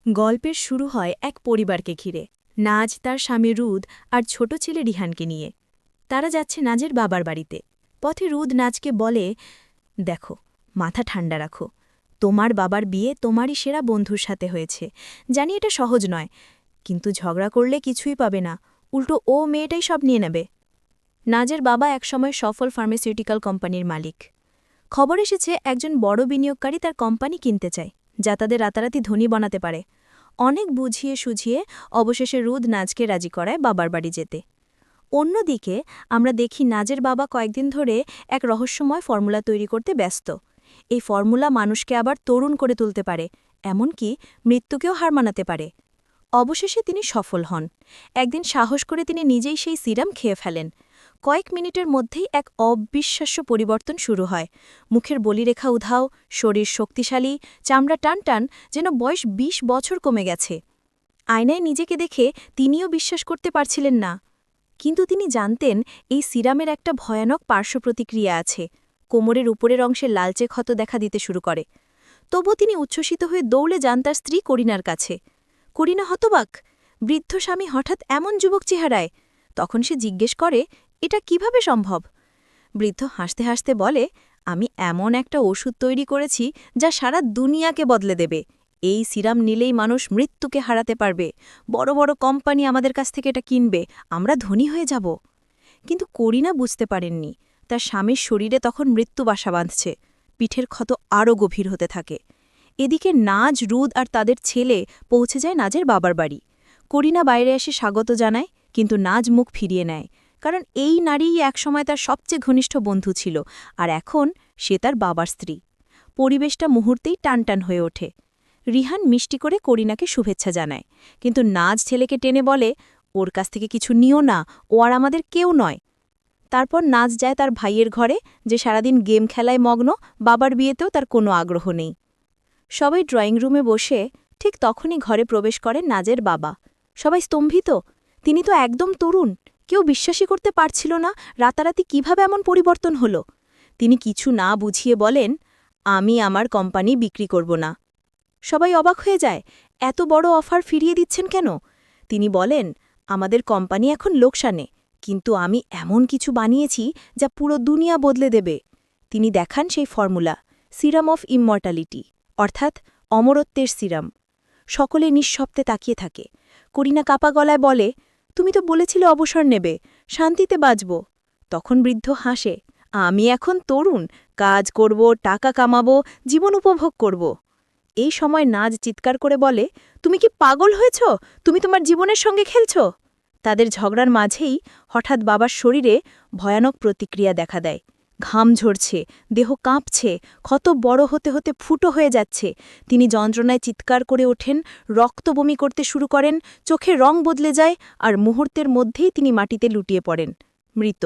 গল্পের শুরু হয় এক পরিবারকে ঘিরে। নাজ তার স্বামী রুদ আর ছোট ছেলে রিহানকে নিয়ে। তারা যাচ্ছে নাজের বাবার বাড়িতে। পথে রুদ নাজকে বলে, দেখো, মাথা ঠান্ডা রাখো। তোমার বাবার বিয়ে তোমারই সেরা বন্ধুর সাথে হয়েছে। জানি এটা সহজ নয়, কিন্তু ঝগড়া করলে কিছুই পাবে না, উল্টো ও মেয়েটাই সব নিয়ে নেবে। নাজের বাবা একসময় সফল ফার্মাসিউটিক্যাল কোম্পানির মালিক। খবর এসেছে একজন বড় বিনিয়োগকারী তার কোম্পানি কিনতে চায়, যা তাদের রাতারাতি ধনী বানাতে পারে। অনেক বুঝিয়ে সুঝিয়ে অবশেষে রুদ নাজকে রাজি করায় বাবার বাড়ি যেতে। অন্যদিকে আমরা দেখি নাজের বাবা কয়েকদিন ধরে এক রহস্যময় ফর্মুলা তৈরি করতে ব্যস্ত। এই ফর্মুলা মানুষকে আবার তরুণ করে তুলতে পারে, এমনকি মৃত্যুকেও হার মানাতে পারে। অবশেষে তিনি সফল হন। একদিন সাহস করে তিনি নিজেই সেই সিরাম খেয়ে ফেলেন। কয়েক মিনিটের মধ্যেই এক অবিশ্বাস্য পরিবর্তন শুরু হয়। মুখের বলিরেখা উধাও, শরীর শক্তিশালী, চামড়া টানটান, যেন বয়স ২০ বছর কমে গেছে। আয়নায় নিজেকে দেখে তিনিও বিশ্বাস করতে পারছিলেন না। কিন্তু তিনি জানতেন এই সিরামের একটা ভয়ানক পার্শ্বপ্রতিক্রিয়া আছে। কোমরের উপরের অংশে লালচে ক্ষত দেখা দিতে শুরু করে। তবু তিনি উচ্ছ্বসিত হয়ে দৌড়ে যান তার স্ত্রী করিনার কাছে। করিনা হতবাক, বৃদ্ধ স্বামী হঠাৎ এমন যুবক চেহারায়। তখন সে জিজ্ঞেস করে, এটা কিভাবে সম্ভব? বৃদ্ধ হাসতে হাসতে বলে, আমি এমন একটা ওষুধ তৈরি করেছি যা সারা দুনিয়াকে বদলে দেবে। এই সিরাম নিলেই মানুষ মৃত্যুকে হারাতে পারবে। বড় বড় কোম্পানি আমাদের কাছ থেকে এটা কিনবে, আমরা ধনী হয়ে যাব। কিন্তু করিনা বুঝতে পারেননি, তার স্বামীর শরীরে তখন মৃত্যু বাসা বাঁধছে। পিঠের ক্ষত আরও গভীর হতে থাকে। এদিকে নাজ, রুদ আর তাদের ছেলে পৌঁছে যায় নাজের বাবার বাড়ি। করিনা বাইরে এসে স্বাগত জানায়, কিন্তু নাজ মুখ ফিরিয়ে নেয়, কারণ এই নারীই একসময় তার সবচেয়ে ঘনিষ্ঠ বন্ধু ছিল, আর এখন সে তার বাবার স্ত্রী। পরিবেশটা মুহূর্তেই টানটান হয়ে ওঠে। রিহান মিষ্টি করে করিনাকে শুভেচ্ছা জানায়, কিন্তু নাজ ছেলেকে টেনে বলে, ওর কাছ থেকে কিছু নিও না, ও আর আমাদের কেউ নয়। তারপর নাজ যায় তার ভাইয়ের ঘরে, যে সারাদিন গেম খেলায় মগ্ন, বাবার বিয়েতেও তার কোনো আগ্রহ নেই। সবাই ড্রয়িং রুমে বসে, ঠিক তখনই ঘরে প্রবেশ করেন নাজের বাবা। সবাই স্তম্ভিত, তিনি তো একদম তরুণ। কেউ বিশ্বাসই করতে পারছিল না রাতারাতি কিভাবে এমন পরিবর্তন হলো। তিনি কিছু না বুঝিয়ে বলেন, আমি আমার কোম্পানি বিক্রি করব না। সবাই অবাক হয়ে যায়, এত বড় অফার ফিরিয়ে দিচ্ছেন কেন? তিনি বলেন, আমাদের কোম্পানি এখন লোকসানে, কিন্তু আমি এমন কিছু বানিয়েছি যা পুরো দুনিয়া বদলে দেবে। তিনি দেখান সেই ফর্মুলা, সিরাম অফ ইমমর্টালিটি, অর্থাৎ অমরত্বের সিরাম। সকলে নিঃশব্দে তাকিয়ে থাকে। করিনা কাপা গলায় বলে, তুমি তো বলেছিলে অবসর নেবে, শান্তিতে বাঁচব। তখন বৃদ্ধ হাসে, আমি এখন তরুণ, কাজ করব, টাকা কামাবো, জীবন উপভোগ করব। এই সময় নাজ চিৎকার করে বলে, তুমি কি পাগল হয়েছ? তুমি তোমার জীবনের সঙ্গে খেলছ? তাদের ঝগড়ার মাঝেই হঠাৎ বাবার শরীরে ভয়ানক প্রতিক্রিয়া দেখা দেয়। ঘাম ঝরছে, দেহ কাঁপছে, ক্ষত বড় হতে হতে ফুটো হয়ে যাচ্ছে। তিনি যন্ত্রণায় চিৎকার করে ওঠেন, রক্ত বমি করতে শুরু করেন, চোখে রং বদলে যায়, আর মুহূর্তের মধ্যেই তিনি মাটিতে লুটিয়ে পড়েন, মৃত।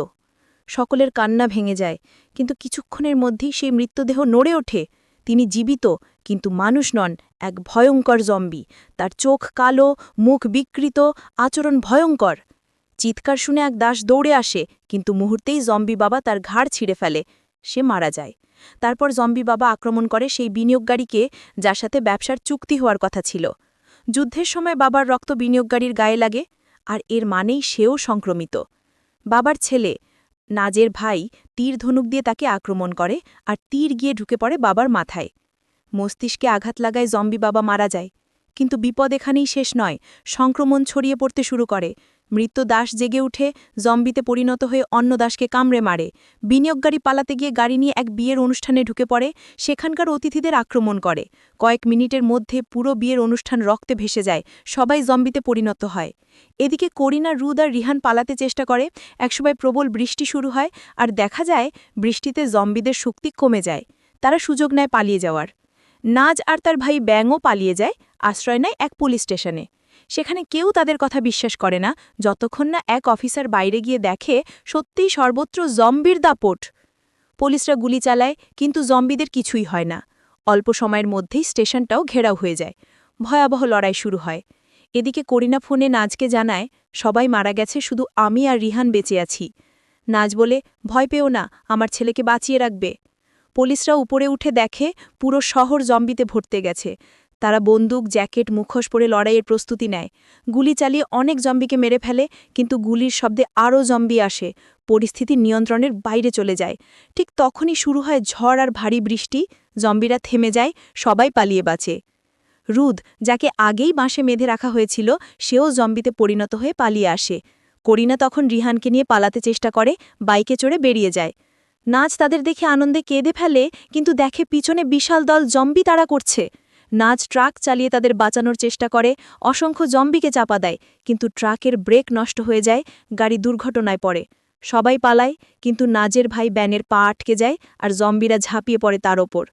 সকলের কান্না ভেঙে যায়, কিন্তু কিছুক্ষণের মধ্যেই সেই মৃতদেহ নড়ে ওঠে। তিনি জীবিত, কিন্তু মানুষ নন, এক ভয়ঙ্কর জম্বি। তার চোখ কালো, মুখ বিকৃত, আচরণ ভয়ঙ্কর। চিৎকার শুনে এক দাস দৌড়ে আসে, কিন্তু মুহূর্তেই জম্বি বাবা তার ঘাড় ছিঁড়ে ফেলে। সে মারা যায়। তারপর জম্বি বাবা আক্রমণ করে সেই বিনিয়োগকারীকে, যার সাথে ব্যবসার চুক্তি হওয়ার কথা ছিল। যুদ্ধের সময় বাবার রক্ত বিনিয়োগকারীর গায়ে লাগে, আর এর মানেই সেও সংক্রমিত। বাবার ছেলে, নাজের ভাই, তীর ধনুক দিয়ে তাকে আক্রমণ করে, আর তীর গিয়ে ঢুকে পড়ে বাবার মাথায়। মস্তিষ্কে আঘাত লাগায় জম্বি বাবা মারা যায়। কিন্তু বিপদ এখানেই শেষ নয়, সংক্রমণ ছড়িয়ে পড়তে শুরু করে। মৃত দাস জেগে উঠে, জম্বিতে পরিণত হয়ে অন্য দাসকে কামড়ে মারে। বিনিয়োগকারী পালাতে গিয়ে গাড়ি নিয়ে এক বিয়ের অনুষ্ঠানে ঢুকে পড়ে, সেখানকার অতিথিদের আক্রমণ করে। কয়েক মিনিটের মধ্যে পুরো বিয়ের অনুষ্ঠান রক্তে ভেসে যায়, সবাই জম্বিতে পরিণত হয়। এদিকে করিনা, রুদ আর রিহান পালাতে চেষ্টা করে। একসময় প্রবল বৃষ্টি শুরু হয়, আর দেখা যায় বৃষ্টিতে জম্বিদের শক্তি কমে যায়। তারা সুযোগ নেয় পালিয়ে যাওয়ার। নাজ আর তার ভাই ব্যাঙও পালিয়ে যায়, আশ্রয় নেয় এক পুলিশ স্টেশনে। সেখানে কেউ তাদের কথা বিশ্বাস করে না, যতক্ষণ না এক অফিসার বাইরে গিয়ে দেখে সত্যিই সর্বত্র জম্বির দাপট। পুলিশরা গুলি চালায়, কিন্তু জম্বিদের কিছুই হয় না। অল্প সময়ের মধ্যেই স্টেশনটাও ঘেরাও হয়ে যায়। ভয়াবহ লড়াই শুরু হয়। এদিকে করিনা ফোনে নাজকে জানায়, সবাই মারা গেছে, শুধু আমি আর রিহান বেঁচে আছি। নাজ বলে, ভয় পেও না, আমার ছেলেকে বাঁচিয়ে রাখবে। পুলিশরা উপরে উঠে দেখে পুরো শহর জম্বিতে ভরতে গেছে। তারা বন্দুক, জ্যাকেট, মুখোশ পরে লড়াইয়ের প্রস্তুতি নেয়। গুলি চালিয়ে অনেক জম্বিকে মেরে ফেলে, কিন্তু গুলির শব্দে আরও জম্বি আসে। পরিস্থিতি নিয়ন্ত্রণের বাইরে চলে যায়। ঠিক তখনই শুরু হয় ঝড় আর ভারী বৃষ্টি। জম্বিরা থেমে যায়, সবাই পালিয়ে বাঁচে। রুদ, যাকে আগেই বাঁশে বেঁধে রাখা হয়েছিল, সেও জম্বিতে পরিণত হয়ে পালিয়ে আসে। করিনা তখন রিহানকে নিয়ে পালাতে চেষ্টা করে, বাইকে চড়ে বেরিয়ে যায়। নাজ তাদের দেখে আনন্দে কেঁদে ফেলে, কিন্তু দেখে পিছনে বিশাল দল জম্বি তাড়া করছে। নাজ ট্রাক চালিয়ে তাদের বাঁচানোর চেষ্টা করে, অসংখ্য জম্বিকে চাপা দেয়, কিন্তু ট্রাকের ব্রেক নষ্ট হয়ে যায়, গাড়ি দুর্ঘটনায় পড়ে। সবাই পালায়, কিন্তু নাজের ভাই ব্যানের পা আটকে যায় আর জম্বিরা ঝাঁপিয়ে পড়ে তার ওপর।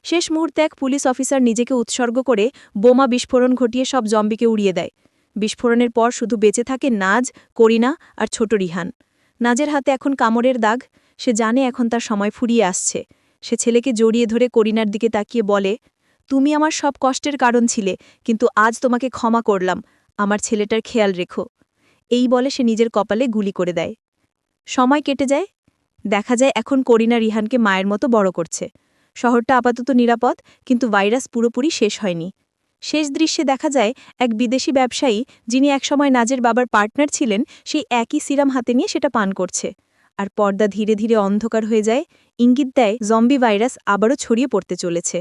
শেষ মুহূর্তে এক পুলিশ অফিসার নিজেকে উৎসর্গ করে বোমা বিস্ফোরণ ঘটিয়ে সব জম্বিকে উড়িয়ে দেয়। বিস্ফোরণের পর শুধু বেঁচে থাকে নাজ, করিনা আর ছোট রিহান। নাজের হাতে এখন কামড়ের দাগ, সে জানে এখন তার সময় ফুরিয়ে আসছে। সে ছেলেকে জড়িয়ে ধরে করিনার দিকে তাকিয়ে বলে, তুমি আমার সব কষ্টের কারণ ছিলে, কিন্তু আজ তোমাকে ক্ষমা করলাম, আমার ছেলেটার খেয়াল রেখো। এই বলে সে নিজের কপালে গুলি করে দেয়। সময় কেটে যায়। দেখা যায় এখন করিনা রিহানকে মায়ের মতো বড় করছে। শহরটা আপাতত নিরাপদ, কিন্তু ভাইরাস পুরোপুরি শেষ হয়নি। শেষ দৃশ্যে দেখা যায় এক বিদেশি ব্যবসায়ী, যিনি একসময় নাজের বাবার পার্টনার ছিলেন, সেই একই সিরাম হাতে নিয়ে সেটা পান করছে। আর পর্দা ধীরে ধীরে অন্ধকার হয়ে যায়, ইঙ্গিত দেয় জম্বি ভাইরাস আবারও ছড়িয়ে পড়তে চলেছে।